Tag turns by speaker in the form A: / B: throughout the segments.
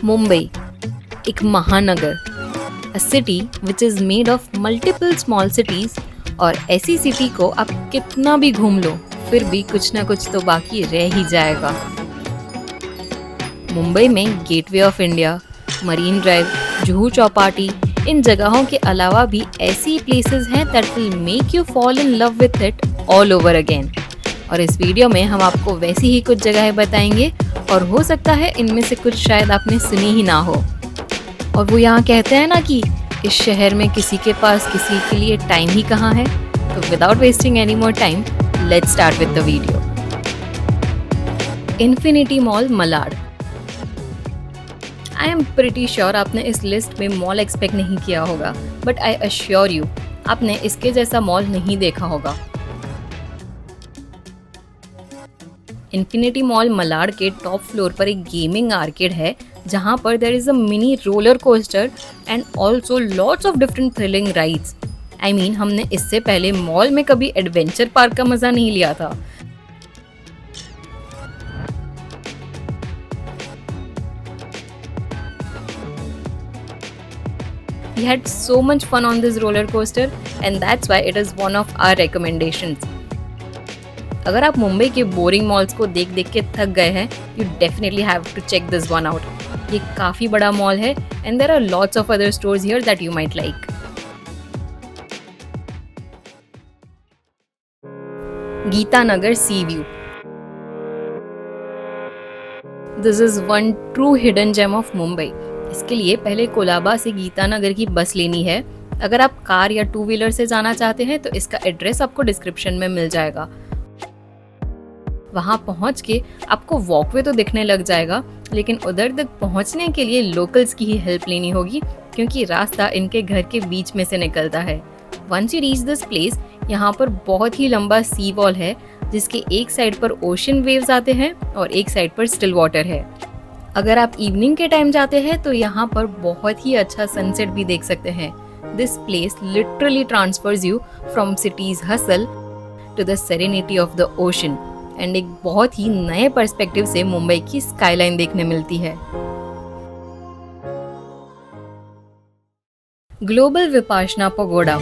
A: मुंबई, एक महानगर, अ city which is made of multiple small cities. और ऐसी सिटी को आप कितना भी घूम लो, फिर भी कुछ ना कुछ तो बाकी रह ही जाएगा। मुंबई में Gateway of India, Marine Drive, Juhu Chowpatty, इन जगहों के अलावा भी ऐसी प्लेसेस हैं that will make you fall in love with it all over again. और इस वीडियो में हम आपको वैसी ही कुछ जगहें बताएंगे, और हो सकता है इनमें से कुछ शायद आपने सुनी ही ना हो। और वो यहाँ कहते हैं ना कि इस शहर में किसी के पास किसी के लिए टाइम ही कहाँ है। तो without wasting any more time, let's start with the video. Infinity mall Malad. I am pretty sure आपने इस लिस्ट में मॉल एक्सपेक्ट नहीं किया होगा, बट आई अश्योर यू आपने इसके जैसा मॉल नहीं देखा होगा। इन्फिनिटी मॉल मलाड के टॉप फ्लोर पर एक गेमिंग आर्केड है, जहां पर there is a mini roller coaster and also lots of different thrilling rides. I mean, हमने इससे पहले मॉल में कभी एडवेंचर पार्क का मजा नहीं लिया था। We had so much fun on this roller coaster and that's why it is one of our recommendations. अगर आप मुंबई के बोरिंग मॉल्स को देख देख के थक गए हैं, you definitely have to check this one out. ये काफी बड़ा मॉल है and there are lots of other stores here that you might like. Geeta Nagar C view. This is one true hidden gem of Mumbai. इसके लिए पहले कोलाबा से गीतानगर की बस लेनी है। अगर आप कार या टू व्हीलर से जाना चाहते हैं तो इसका एड्रेस आपको डिस्क्रिप्शन में मिल जाएगा। वहां पहुंच के आपको वॉकवे तो दिखने लग जाएगा, लेकिन उधर तक पहुंचने के लिए लोकल्स की ही हेल्प लेनी होगी, क्योंकि रास्ता इनके घर के बीच में से निकलता है। Once you reach this place, यहाँ पर बहुत ही लंबा सी वॉल है, जिसके एक साइड पर ओशन वेव्स आते हैं और एक साइड पर स्टिल वाटर है। अगर आप इवनिंग के टाइम जाते हैं तो यहाँ पर बहुत ही अच्छा सनसेट भी देख सकते हैं। This place literally transfers you from cities hustle to the serenity of the ocean and एक बहुत ही नए पर्सपेक्टिव से मुंबई की स्काईलाइन देखने मिलती है। Global Vipassana pagoda.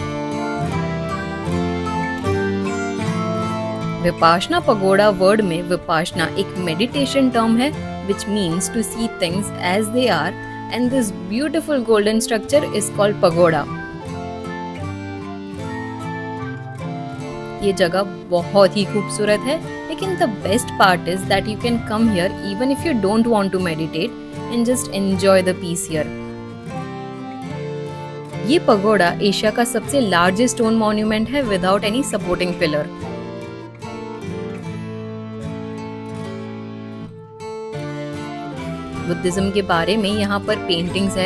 A: Vipassana pagoda word में विपाशना एक मेडिटेशन टर्म है, which means to see things as they are, and this beautiful golden structure is called pagoda. ये जगह बहुत ही खूबसूरत है, लेकिन the best part is that you can come here even if you don't want to meditate and just enjoy the peace here. ये pagoda Asia का सबसे largest stone monument है without any supporting pillar. Buddhism के बारे में यहाँ पर paintings है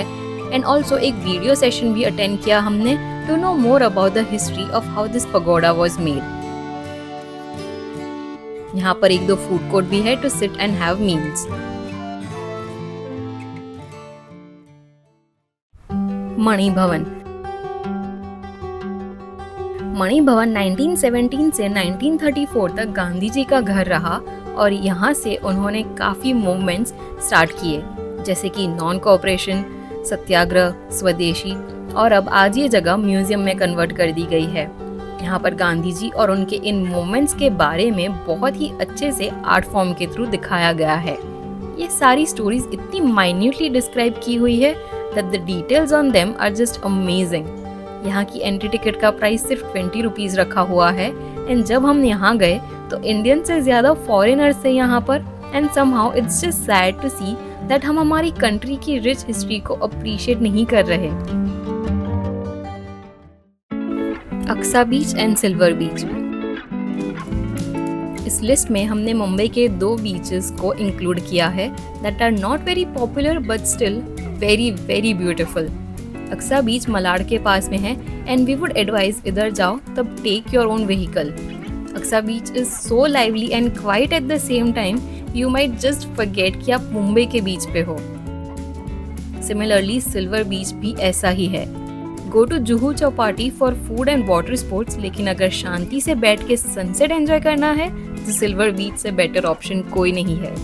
A: एंड ऑल्सो एक वीडियो सेशन भी अटेंड किया हमने to know more about the history of how this pagoda was made. यहाँ पर एक दो फूड कोर्ट भी है to sit and have meals. Mani Bhavan. Mani भवन 1917 से 1934 तक गांधी जी का घर रहा और यहाँ से उन्होंने काफ़ी मूवमेंट्स स्टार्ट किए, जैसे कि नॉन कोऑपरेशन, सत्याग्रह, स्वदेशी, और अब आज ये जगह म्यूजियम में कन्वर्ट कर दी गई है। यहाँ पर गांधी जी और उनके इन मूवमेंट्स के बारे में बहुत ही अच्छे से आर्ट फॉर्म के थ्रू दिखाया गया है। ये सारी स्टोरीज इतनी माइन्यूटली डिस्क्राइब की हुई है that the details on them are just amazing. यहाँ की एंट्री टिकट का प्राइस सिर्फ 20 रुपीज़ रखा हुआ है एंड जब हम यहाँ गए तो इंडियन से ज्यादा फॉरेनर्स थे यहाँ पर and somehow it's just sad to see that हम हमारी कंट्री की रिच हिस्ट्री को अप्रिशिएट नहीं कर रहे। अक्सा बीच एंड सिल्वर बीच। इस लिस्ट में हमने मुंबई के 2 बीचेस को इंक्लूड किया है that are not very popular but still very very beautiful. Aksa beach Malad के पास में है एंड वी वुड एडवाइज इधर जाओ तब take your own vehicle. Aksa beach is so lively and quiet at the same time you might just forget कि आप मुंबई के बीच पे हो। सिमिलरली सिल्वर बीच भी ऐसा ही है। Go to Juhu Chowpatty for food and water sports, लेकिन अगर शांति से बैठ के सनसेट एंजॉय करना है तो सिल्वर बीच से बेटर ऑप्शन कोई नहीं है।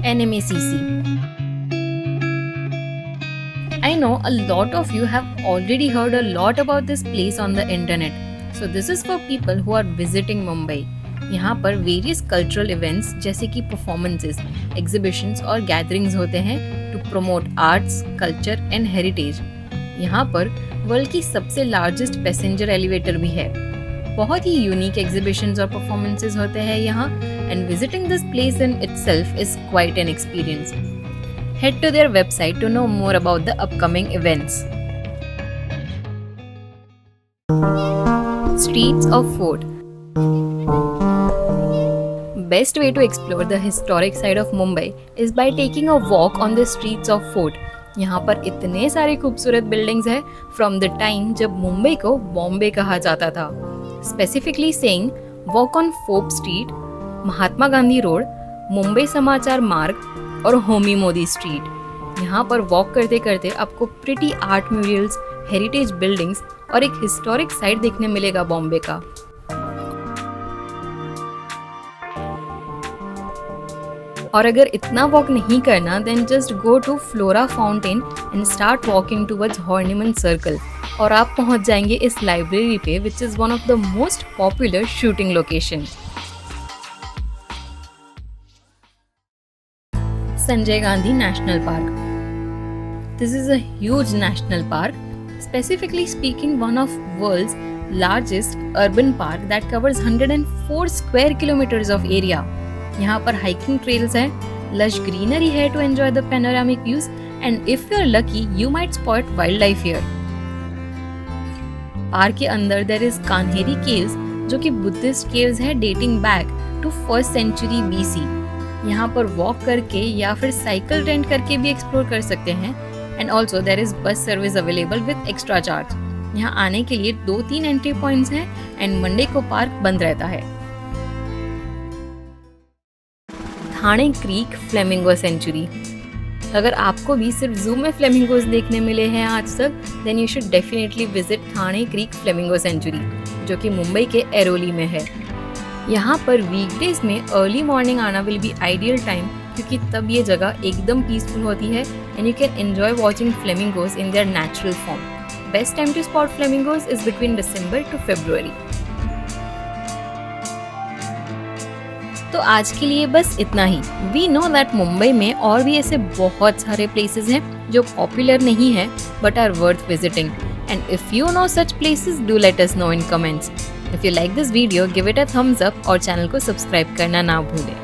A: NMACC. I know a lot of you have already heard a lot about this place on the internet. So this is for people who are visiting Mumbai. यहाँ पर various cultural events जैसे कि performances, exhibitions और gatherings होते हैं to promote arts, culture and heritage. यहाँ पर world की सबसे लार्जेस्ट पैसेंजर एलिवेटर भी है। बहुत ही यूनिक एग्जीबिशंस और परफॉर्मेंसेस होते हैं यहाँ, and visiting this place in itself is quite an experience. Head to their website to know more about the upcoming events. Streets of Fort. Best way to explore the historic side of Mumbai is by taking a walk on the streets of Fort. यहाँ पर इतने सारे खूबसूरत buildings हैं from the time जब मुंबई को बॉम्बे कहा जाता था। Specifically saying walk on fort street, Mahatma Gandhi road, Mumbai समाचार मार्ग और होमी मोदी स्ट्रीट। यहाँ पर वॉक करते करते आपको प्रिटी आर्ट म्यूरियल्स, हेरिटेज बिल्डिंग्स और एक हिस्टोरिक साइट देखने मिलेगा बॉम्बे का। और अगर इतना वॉक नहीं करना then just go to Flora Fountain and start walking towards Horniman Circle और आप पहुंच जाएंगे इस लाइब्रेरी पे which is one of the most popular shooting location. Sanjay Gandhi National Park. This is a huge national park, specifically speaking one of world's largest urban park that covers 104 square kilometers of area. यहाँ पर hiking trails हैं, lush greenery है to enjoy the panoramic views, and if you're lucky, you might spot wildlife here. Park के अंदर there is Kanheri Caves, जो कि Buddhist caves है dating back to 1st century BC. यहाँ पर walk करके या फिर साइकिल रेंट करके भी एक्सप्लोर कर सकते हैं, and also there is bus service available with extra charge. यहाँ आने के लिए 2-3 एंट्री पॉइंट्स हैं एंड मंडे को पार्क बंद रहता है। Thane creek flamingo sanctuary. अगर आपको भी सिर्फ जू में फ्लेमिंगोज देखने मिले हैं आज तक, then you should definitely visit Thane creek flamingo sanctuary, जो कि मुंबई के एरोली में है। यहाँ पर वीकडेज में अर्ली मॉर्निंग आना विल बी आइडियल टाइम, क्योंकि तब ये जगह एकदम पीसफुल होती है and you can enjoy watching flamingos in their natural form. Best time to spot flamingos is between December to February. तो आज के लिए बस इतना ही। वी नो दैट मुंबई में और भी ऐसे बहुत सारे प्लेसेस हैं जो पॉपुलर नहीं है but are worth visiting, and if you know such places do let us know in comments. If you like this video, give it a thumbs up और चैनल को सब्सक्राइब करना ना भूलें।